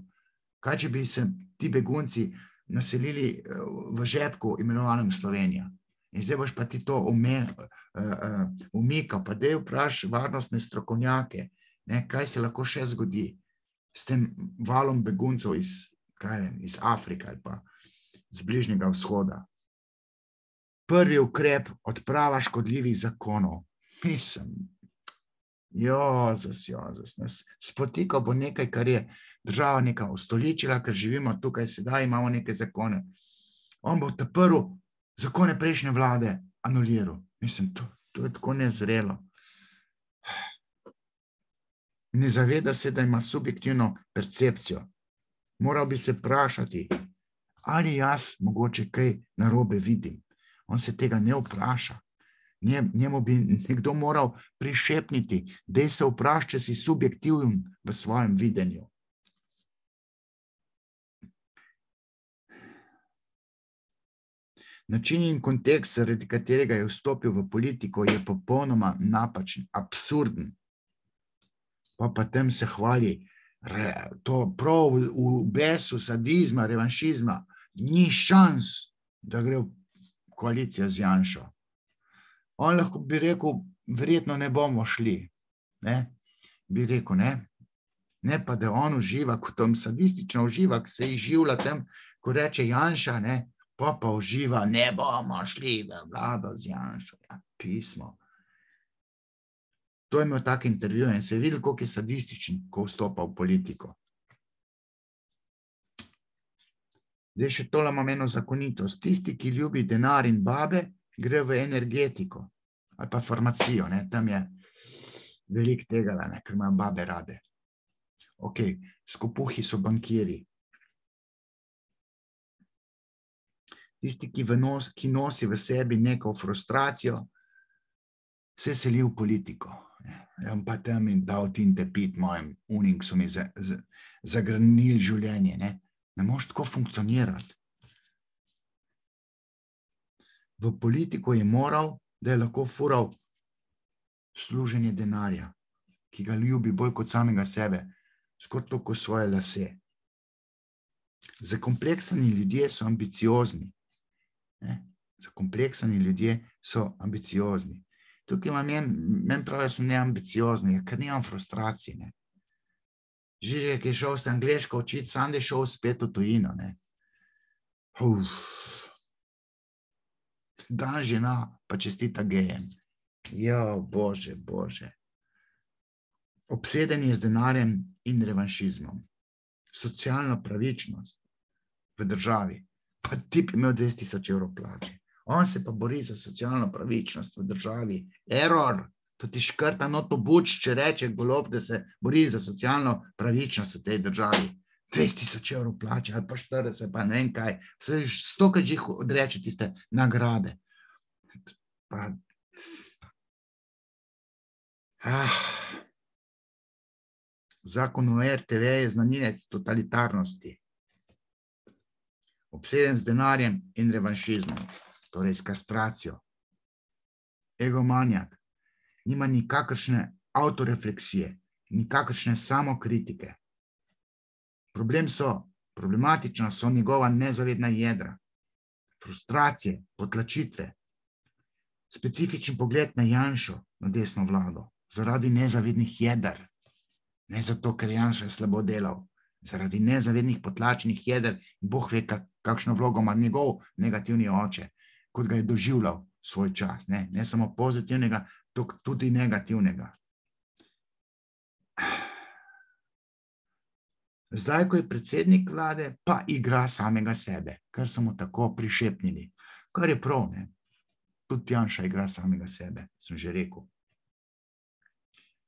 Kaj, če bi se ti begunci naselili v žepku imenovanem Slovenija In zdaj boš pa ti to umikal, pa dej vprašaj varnostne strokovnjake, ne, kaj se lahko še zgodi s tem valom beguncev iz Afrike ali pa z Bližnjega vzhoda. Prvi ukrep, odprava škodljivih zakonov. Mislim, Jozas, nas spotikal bo nekaj, kar je država nekaj ustoličila, ker živimo tukaj sedaj, imamo neke zakone. On bo ta prvi zakone prejšnje vlade anuliral. Mislim, to je tako nezrelo. Ne zaveda se, da ima subjektivno percepcijo. Moral bi se vprašati, ali jaz mogoče kaj narobe vidim. On se tega ne vpraša. Njemu bi nekdo moral prišepniti, daj se vprašaj, če si subjektiven v svojem videnju. Način in kontekst, zaradi katerega je vstopil v politiko, je popolnoma napačen, absurden. Pa tem se hvali, to prav v besu sadizma, revanšizma, ni šans, da gre v koalicijo z Janšo. On lahko bi rekel, verjetno ne bomo šli. Ne? Bi rekel, ne. Ne pa, da on uživa, kot tam sadistično uživa, ko se izživlja tem, ko reče Janša, ne, pa uživa, ne bomo šli v vlado z Janšo. Ja, pismo. To je imel tak intervju in se je videl, koliko je sadističen, ko vstopa v politiko. Zdaj še tole imam eno zakonitost. Tisti, ki ljubi denar in babe, gre v energetiko ali pa farmacijo. Ne? Tam je veliko tega, ne? Ker imajo babe rade. Ok, skopuhi so bankiri. Tisti, ki nosi v sebi neko frustracijo, se seli v politiko. Ja, pa tam in dal tinte pit mojim unim, so mi zagranili življenje. Ne moš tako funkcionirati. V politiko je moral, da je lahko fural služenje denarja, ki ga ljubi bolj kot samega sebe, skoraj toliko svoje lase. Zakompleksani ljudje so ambiciozni. Zakompleksani ljudje so ambiciozni. Tukaj meni pravijo, da sem neambiciozni, ker nimam frustracij. Žižek je šel se angleško učiti, sam je šel spet v tujino. Dan žena, pa čestita gejem. Jo, bože. Obseden je z denarjem in revanšizmom. Socialna pravičnost v državi. Pa tip imel 200.000 evrov plače. On se pa bori za socialno pravičnost v državi. Error. To ti škrta noto buč, če reče Golob, da se bori za socialno pravičnost v tej državi. 200.000 evrov plače, ali pa 40, pa ne vem kaj. Se 100krat jih odreče tiste nagrade. Zakon o RTV je znanilec totalitarnosti. Obseden z denarjem in revanšizmom, torej s kastracijo. Egomanjak. Nima nikakršne autorefleksije, nikakršne samokritike. Problematična so njegova nezavedna jedra, frustracije, potlačitve, specifičen pogled na Janšo, na desno vlado, zaradi nezavednih jeder. Ne zato, ker Janša je slabo delal, zaradi nezavednih potlačenih jeder, Bog ve, kakšno vlogo ima njegov negativni oče, kot ga je doživljal svoj čas. Ne samo pozitivnega, tudi negativnega. Zdaj, ko je predsednik vlade, pa igra samega sebe, ker so mu tako prišepnili. Kar je prav, ne? Tudi Janša igra samega sebe, sem že rekel.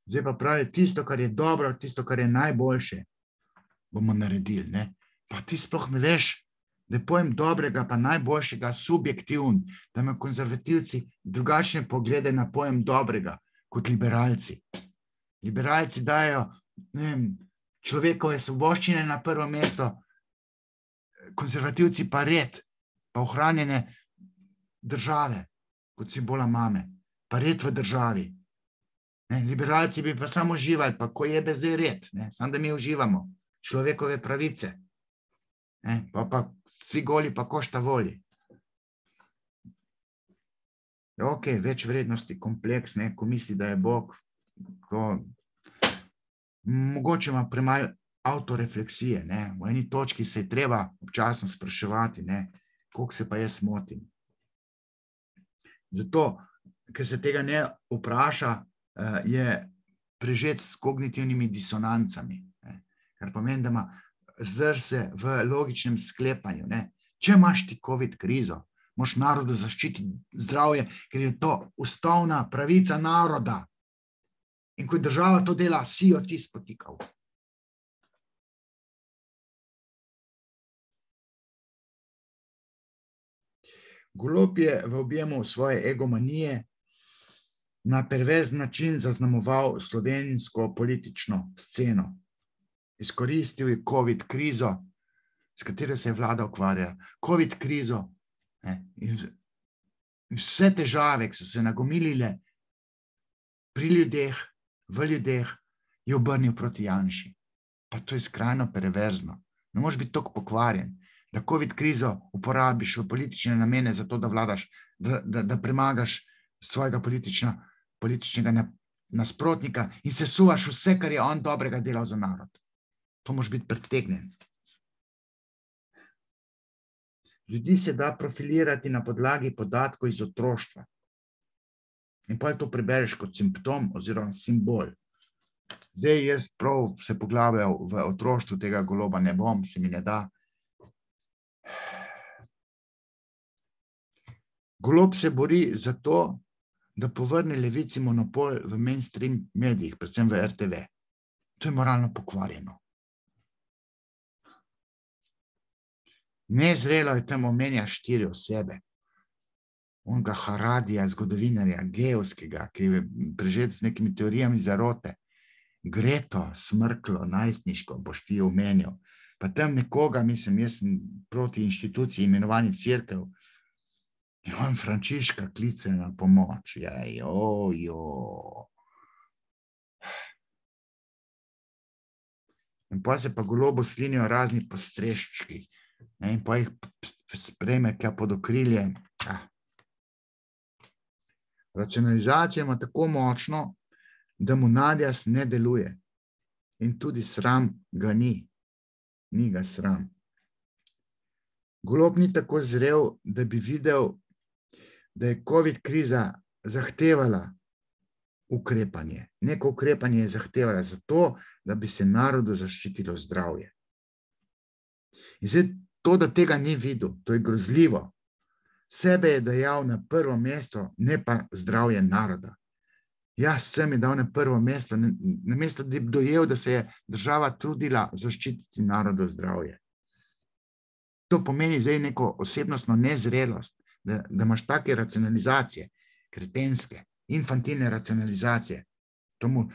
Zdaj pa pravi, tisto, kar je dobro, tisto, kar je najboljše, bomo naredili. Ne? Pa ti sploh ne veš, da je pojem dobrega pa najboljšega subjektivn, da imajo konzervativci drugačne poglede na pojem dobrega kot liberalci. Liberalci dajo, ne vem, človekove svoboščine na prvo mesto, konzervativci pa red, pa ohranjene države, kot simbola mame, pa red v državi. Liberalci bi pa samo uživali, pa ko je zdaj red, samo da mi uživamo človekove pravice, pa svi goli pa košta voli. Ok, več vrednosti, kompleks, ne, ko misli, da je Bog, to mogoče ima premalo autorefleksije, ne, v eni točki se je treba občasno spraševati, ne, koliko se pa jaz motim. Zato, ker se tega ne vpraša, je prežet s kognitivnimi disonancami, ne, kar pomeni, da ima zdrse v logičnem sklepanju, ne. Če imaš ti COVID krizo, moraš narodu zaščititi zdravje, ker je to ustavna pravica naroda. In ko država to dela, si jo ti spotikal. Golob je v objemu svoje egomanije na perverzen način zaznamoval slovensko politično sceno. Izkoristil je COVID krizo, s katero se je vlada ukvarjala. COVID krizo, ne, in vse težave, ki so se nagomilile pri ljudeh, v ljudeh, je obrnil proti Janši. Pa to je skrajno perverzno. Ne moreš biti toliko pokvarjen, da COVID krizo uporabiš v politične namene za to, da vladaš, da premagaš svojega političnega nasprotnika in se suvaš vse, kar je on dobrega delal za narod. To moraš biti pretegnjen. Ljudi se da profilirati na podlagi podatkov iz otroštva. In pa to prebereš kot simptom oziroma simbol. Zdaj jaz prav se poglabljal v otroštvu tega Goloba ne bom, se mi ne da. Golob se bori za to, da povrne levici monopol v mainstream medijih, predvsem v RTV. To je moralno pokvarjeno. Nezrelo je tam omenja 4 osebe. Onega Haradija, zgodovinarja, Gejovskega, ki je prežet z nekimi teorijami zarote. Greto, Smrklo, najstniško, boš ti omenil. Pa tam nekoga, mislim, jaz sem proti inštituciji imenovani cerkev, in on Frančiška klice na pomoč. In pa se pa Golobu slinijo razni postreščki. In pa jih sprejme kaj pod okrilje. Racionalizacija ima tako močno, da mu nadjaz ne deluje. In tudi sram ga ni. Ni ga sram. Golob ni tako zrel, da bi videl, da je COVID kriza zahtevala ukrepanje. Neko ukrepanje je zahtevala zato, da bi se narodu zaščitilo zdravje. In zdaj to, da tega ni videl, to je grozljivo. Sebe je dajal na prvo mesto, ne pa zdravje naroda. Jaz sem je dal na prvo mesto, namesto da bi dojel, da se je država trudila zaščititi narodu zdravje. To pomeni zdaj neko osebnostno nezrelost, da imaš take racionalizacije, kretenske, infantilne racionalizacije. To mu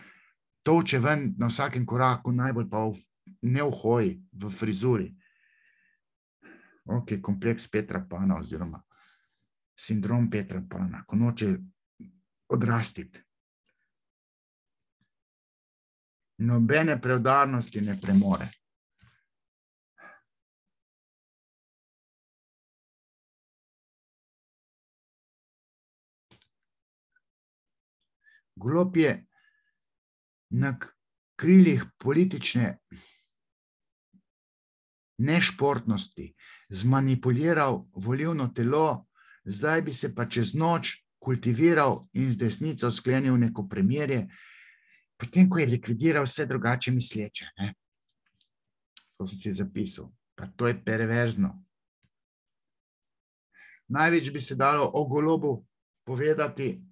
tolče ven na vsakem koraku, najbolj pa ne v hoji, v frizuri. Ok, kompleks Petra Pana oziroma sindrom Petra Pana, ko noče odrastiti. Nobene preudarnosti ne premore. Golob je na krilih politične nešportnosti zmanipuliral volilno telo, zdaj bi se pa čez noč kultiviral in z desnico sklenil neko premirje, potem, ko je likvidiral vse drugače misleče. To sem si zapisal. Pa to je perverzno. Največ bi se dalo o Golobu povedati,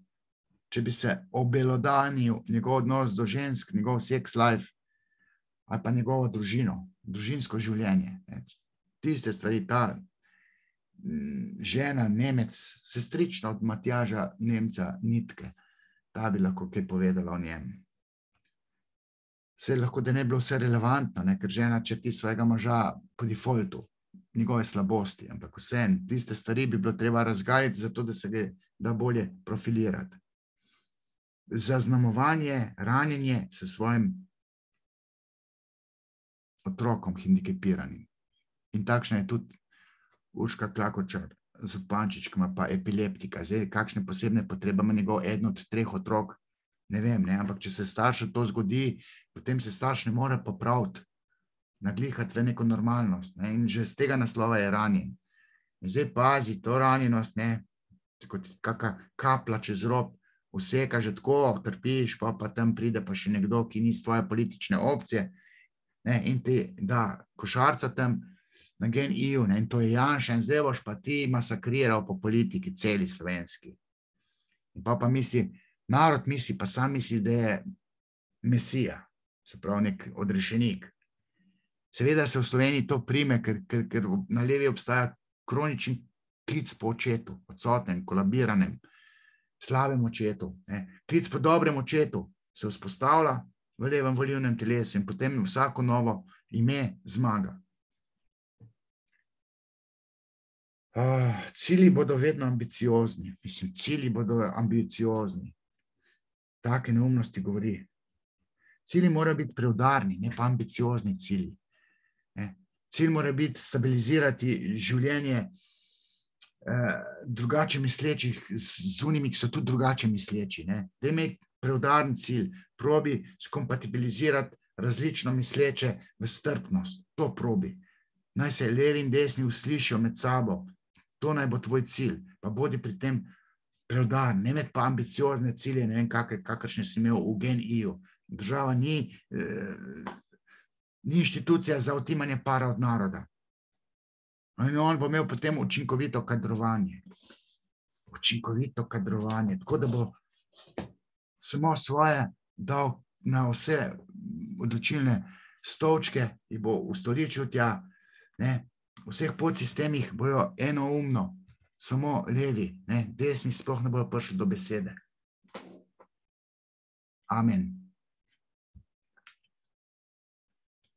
če bi se obelodanil njegov odnos do žensk, njegov sex life, ali pa njegovo družino, družinsko življenje. Tiste stvari, ta žena, Nemec, sestrična od Matjaža Nemca, Nitke, ta bi lahko kaj povedala o njem. Vse lahko, da ne bi bilo vse relevantno, ker žena črti svojega moža po defaultu, njegove slabosti, ampak vse, tiste stvari bi bilo treba razgajati, zato da se ga da bolje profilirati. Zaznamovanje, ranjenje s svojim otrokom hendikepiranim. In takšna je tudi Urška Klakočar Zupančič, ki ima pa epileptika. Zdaj, kakšne posebne potrebe ima njegov eden od 3 otrok, ne vem, ne? Ampak če se staršu to zgodi, potem se starš ne more popraviti, naglihati v neko normalnost, ne? In že z tega naslova je ranjen. In zdaj pazi, to ranjenost, ne, kot kakšna kapla čez rob, vseka že tako, trpiš, pa tam pride pa še nekdo, ki ni z tvoje politične opcije, ne, in ti da košarca tam na GEN-I-ju, ne, in to je Janša, in zdaj boš pa ti masakriral po politiki celi slovenski. In pa misli, narod misli, pa sam misli, da je mesija, se pravi nek odrešenik. Seveda se v Sloveniji to prime, ker na levi obstaja kroničen klic po očetu, odsoten, kolabiranem, slabem očetu. Klic po dobrem očetu se vzpostavlja v levem volilnem telesu in potem vsako novo ime zmaga. Cilji bodo vedno ambiciozni. Mislim, cilji bodo ambiciozni. Take neumnosti govori. Cilji morajo biti preudarni, ne pa ambiciozni cilji. Cilj mora biti stabilizirati življenje drugače mislečih z unimi, ki so tudi drugače misleči. Da imeti preudarni cilj, probi skompatibilizirati različno misleče v strpnost. To probi. Naj se levi in desni uslišijo med sabo. To naj bo tvoj cilj. Pa bodi pri tem preudarni. Ne imeti pa ambiciozne cilje, ne vem, kakršne si imel v GEN-I-ju. Država ni inštitucija za otimanje para od naroda. In on bo imel potem učinkovito kadrovanje. Učinkovito kadrovanje. Tako da bo samo svoje dal na vse odločilne stolčke in bo ustoličil tja. V vseh podsistemih bojo enoumno, samo levi, desni sploh ne bojo prišli do besede. Amen.